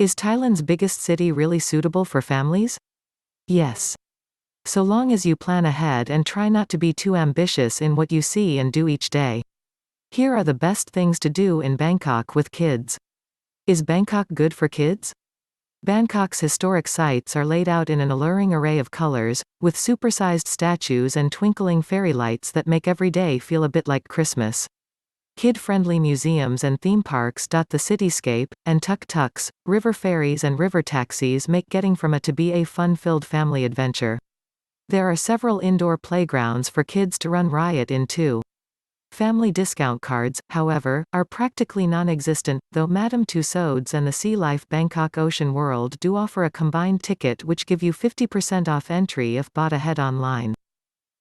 Is Thailand's biggest city really suitable for families? Yes. So long as you plan ahead and try not to be too ambitious in what you see and do each day. Here are the best things to do in Bangkok with kids. Is Bangkok good for kids? Bangkok's historic sites are laid out in an alluring array of colors, with supersized statues and twinkling fairy lights that make every day feel a bit like Christmas. Kid-friendly museums and theme parks dot the cityscape, and tuk-tuks, river ferries and river taxis make getting from A to B a fun-filled family adventure. There are several indoor playgrounds for kids to run riot in too. Family discount cards, however, are practically non-existent, though Madame Tussauds and the Sea Life Bangkok Ocean World do offer a combined ticket which give you 50% off entry if bought ahead online.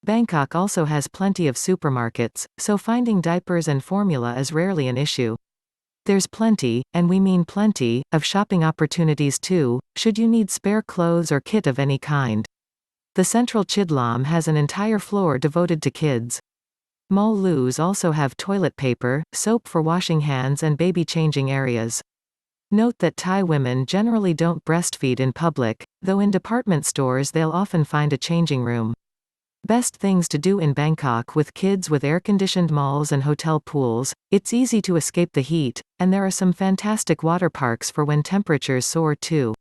Bangkok also has plenty of supermarkets, so finding diapers and formula is rarely an issue. There's plenty, and we mean plenty, of shopping opportunities too, should you need spare clothes or kit of any kind. The central Chidlam has an entire floor devoted to kids. Mall loos also have toilet paper, soap for washing hands and baby changing areas. Note that Thai women generally don't breastfeed in public, though in department stores they'll often find a changing room. Best things to do in Bangkok with kids: with air-conditioned malls and hotel pools, it's easy to escape the heat, and there are some fantastic water parks for when temperatures soar too.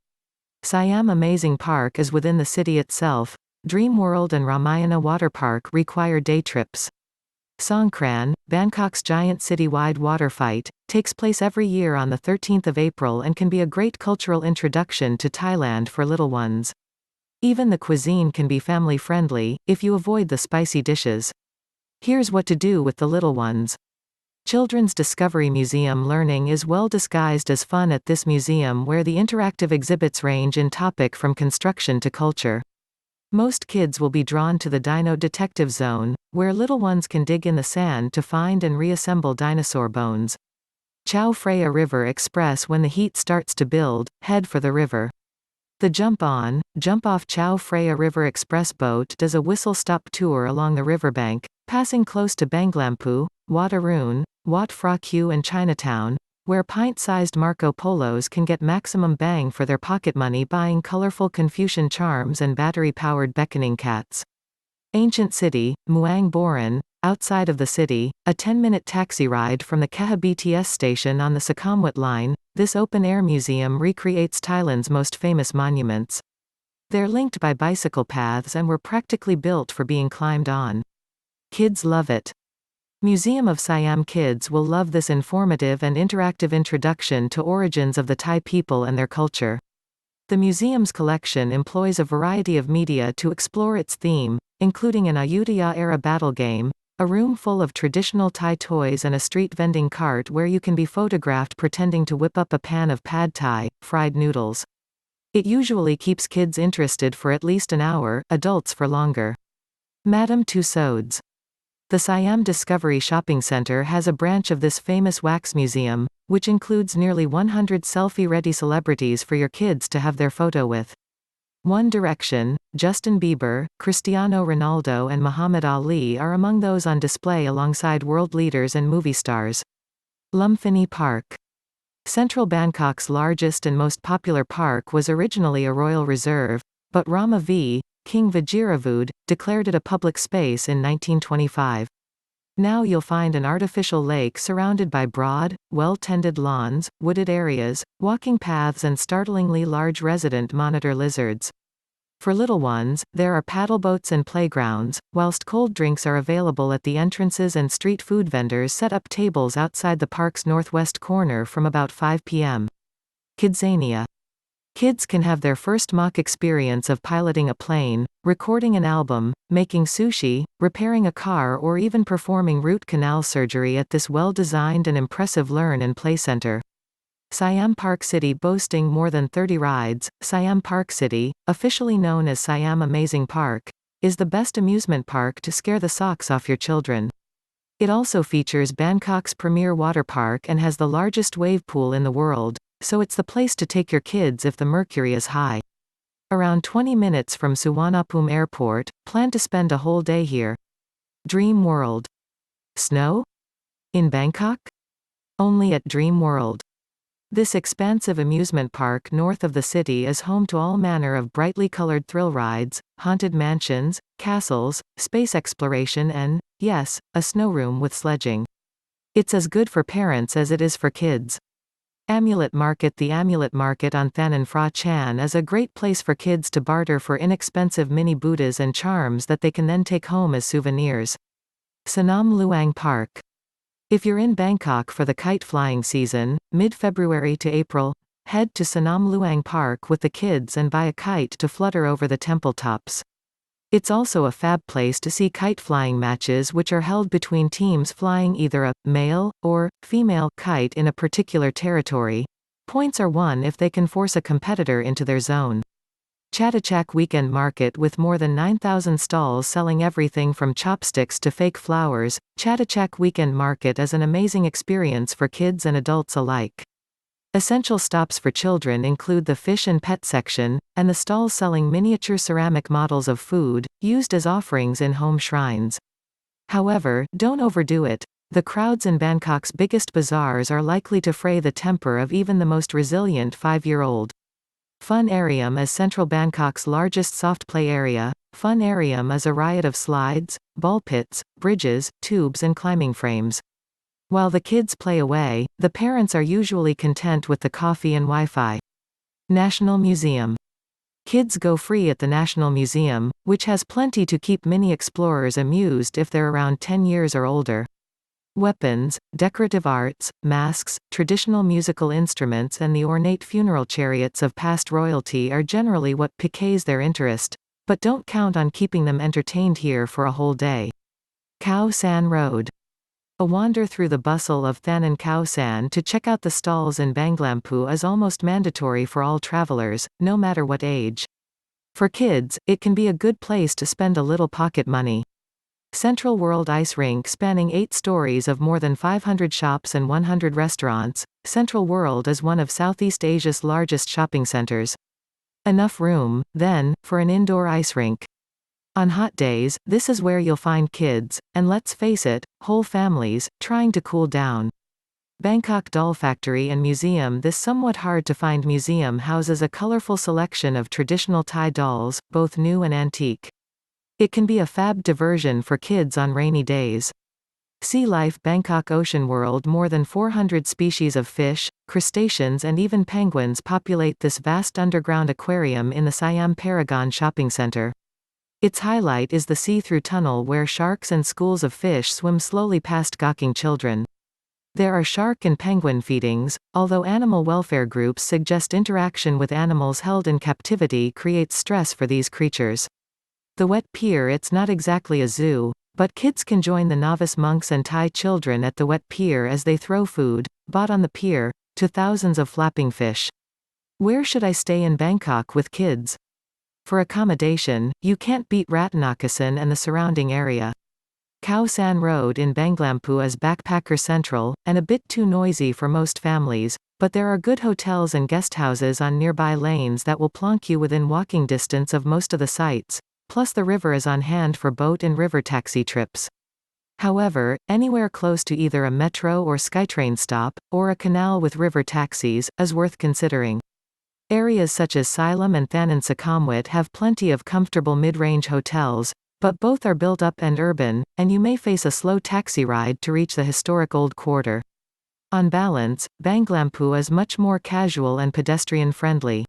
Siam Amazing Park is within the city itself. Dream World and Ramayana Water Park require day trips. Songkran, Bangkok's giant citywide water fight, takes place every year on the 13th of April and can be a great cultural introduction to Thailand for little ones. Even the cuisine can be family-friendly, if you avoid the spicy dishes. Here's what to do with the little ones. Children's Discovery Museum learning is well disguised as fun at this museum, where the interactive exhibits range in topic from construction to culture. Most kids will be drawn to the Dino Detective Zone, where little ones can dig in the sand to find and reassemble dinosaur bones. Chao Phraya River Express: when the heat starts to build, head for the river. The Jump On, Jump Off Chao Phraya River Express boat does a whistle-stop tour along the riverbank, passing close to Banglampu, Wat Arun, Wat Phra Kiew and Chinatown, where pint-sized Marco Polos can get maximum bang for their pocket money buying colorful Confucian charms and battery-powered beckoning cats. Ancient City, Muang Boran, outside of the city, a 10-minute taxi ride from the Keha BTS station on the Sukhumvit line. This open-air museum recreates Thailand's most famous monuments. They're linked by bicycle paths and were practically built for being climbed on. Kids love it. Museum of Siam kids will love this informative and interactive introduction to origins of the Thai people and their culture. The museum's collection employs a variety of media to explore its theme, including an Ayutthaya-era battle game, a room full of traditional Thai toys and a street vending cart where you can be photographed pretending to whip up a pan of pad Thai, fried noodles. It usually keeps kids interested for at least an hour, adults for longer. Madame Tussauds. The Siam Discovery Shopping Center has a branch of this famous wax museum, which includes nearly 100 selfie-ready celebrities for your kids to have their photo with. One Direction, Justin Bieber, Cristiano Ronaldo and Muhammad Ali are among those on display alongside world leaders and movie stars. Lumphinie Park. Central Bangkok's largest and most popular park was originally a royal reserve, but Rama V, King Vajirabhadra, declared it a public space in 1925. Now you'll find an artificial lake surrounded by broad, well-tended lawns, wooded areas, walking paths and startlingly large resident monitor lizards. For little ones, there are paddle boats and playgrounds, whilst cold drinks are available at the entrances and street food vendors set up tables outside the park's northwest corner from about 5 p.m. Kidzania. Kids can have their first mock experience of piloting a plane, recording an album, making sushi, repairing a car or even performing root canal surgery at this well-designed and impressive learn and play center. Siam Park City boasting more than 30 rides, Siam Park City, officially known as Siam Amazing Park, is the best amusement park to scare the socks off your children. It also features Bangkok's premier water park and has the largest wave pool in the world, so it's the place to take your kids if the mercury is high. Around 20 minutes from Suvarnabhumi Airport, plan to spend a whole day here. Dream World. Snow? In Bangkok? Only at Dream World. This expansive amusement park north of the city is home to all manner of brightly colored thrill rides, haunted mansions, castles, space exploration and, yes, a snow room with sledging. It's as good for parents as it is for kids. Amulet Market. The Amulet Market on Thanon Phra Chan is a great place for kids to barter for inexpensive mini Buddhas and charms that they can then take home as souvenirs. Sanam Luang Park. If you're in Bangkok for the kite flying season, mid-February to April, head to Sanam Luang Park with the kids and buy a kite to flutter over the temple tops. It's also a fab place to see kite flying matches which are held between teams flying either a male or female kite in a particular territory. Points are won if they can force a competitor into their zone. Chatuchak Weekend Market. With more than 9,000 stalls selling everything from chopsticks to fake flowers, Chatuchak Weekend Market is an amazing experience for kids and adults alike. Essential stops for children include the fish and pet section, and the stalls selling miniature ceramic models of food, used as offerings in home shrines. However, don't overdo it. The crowds in Bangkok's biggest bazaars are likely to fray the temper of even the most resilient 5-year-old. Fun Arium is central Bangkok's largest soft play area. Fun Arium is a riot of slides, ball pits, bridges, tubes and climbing frames. While the kids play away, the parents are usually content with the coffee and Wi-Fi. National Museum. Kids go free at the National Museum, which has plenty to keep mini explorers amused if they're around 10 years or older. Weapons, decorative arts, masks, traditional musical instruments and the ornate funeral chariots of past royalty are generally what piques their interest, but don't count on keeping them entertained here for a whole day. Khao San Road. A wander through the bustle of Thanon Khao San to check out the stalls in Banglampu is almost mandatory for all travelers, no matter what age. For kids, it can be a good place to spend a little pocket money. Central World Ice Rink. Spanning 8 stories of more than 500 shops and 100 restaurants, Central World is one of Southeast Asia's largest shopping centers. Enough room, then, for an indoor ice rink. On hot days, this is where you'll find kids, and let's face it, whole families, trying to cool down. Bangkok Doll Factory and Museum. This somewhat hard to find museum houses a colorful selection of traditional Thai dolls, both new and antique. It can be a fab diversion for kids on rainy days. Sea Life. Bangkok Ocean World. More than 400 species of fish, crustaceans and even penguins populate this vast underground aquarium in the Siam Paragon Shopping Center. Its highlight is the see-through tunnel where sharks and schools of fish swim slowly past gawking children. There are shark and penguin feedings, although animal welfare groups suggest interaction with animals held in captivity creates stress for these creatures. The Wet Pier. It's not exactly a zoo, but kids can join the novice monks and Thai children at the Wet Pier as they throw food, bought on the pier, to thousands of flapping fish. Where should I stay in Bangkok with kids? For accommodation, you can't beat Rattanakosin and the surrounding area. Khao San Road in Banglampu is backpacker central, and a bit too noisy for most families, but there are good hotels and guesthouses on nearby lanes that will plonk you within walking distance of most of the sites, plus the river is on hand for boat and river taxi trips. However, anywhere close to either a metro or SkyTrain stop, or a canal with river taxis, is worth considering. Areas such as Siloam and Thanon Sukhumvit have plenty of comfortable mid-range hotels, but both are built up and urban, and you may face a slow taxi ride to reach the historic Old Quarter. On balance, Banglampu is much more casual and pedestrian-friendly.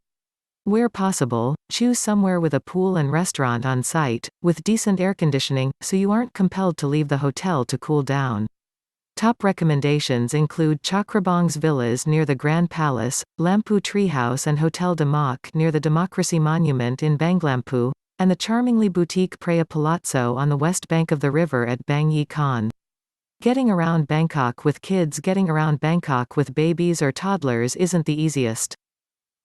Where possible, choose somewhere with a pool and restaurant on site, with decent air conditioning, so you aren't compelled to leave the hotel to cool down. Top recommendations include Chakrabong's Villas near the Grand Palace, Lampu Treehouse and Hotel Demak near the Democracy Monument in Banglampu, and the charmingly boutique Preah Palazzo on the west bank of the river at Bang Yi Khan. Getting around Bangkok with kids. Getting around Bangkok with babies or toddlers isn't the easiest.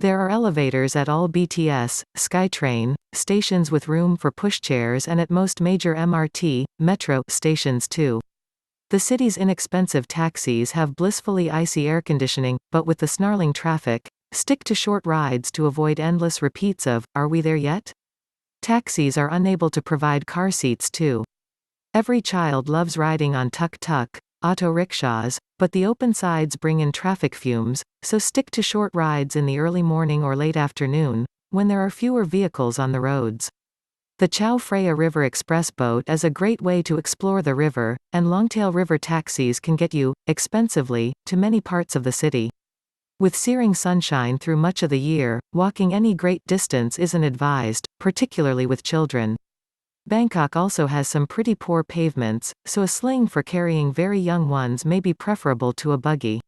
There are elevators at all BTS, SkyTrain, stations with room for pushchairs and at most major MRT, metro, stations too. The city's inexpensive taxis have blissfully icy air conditioning, but with the snarling traffic, stick to short rides to avoid endless repeats of, "Are we there yet?" Taxis are unable to provide car seats too. Every child loves riding on tuk-tuk, auto rickshaws, but the open sides bring in traffic fumes, so stick to short rides in the early morning or late afternoon, when there are fewer vehicles on the roads. The Chao Phraya River Express boat is a great way to explore the river, and longtail river taxis can get you, expensively, to many parts of the city. With searing sunshine through much of the year, walking any great distance isn't advised, particularly with children. Bangkok also has some pretty poor pavements, so a sling for carrying very young ones may be preferable to a buggy.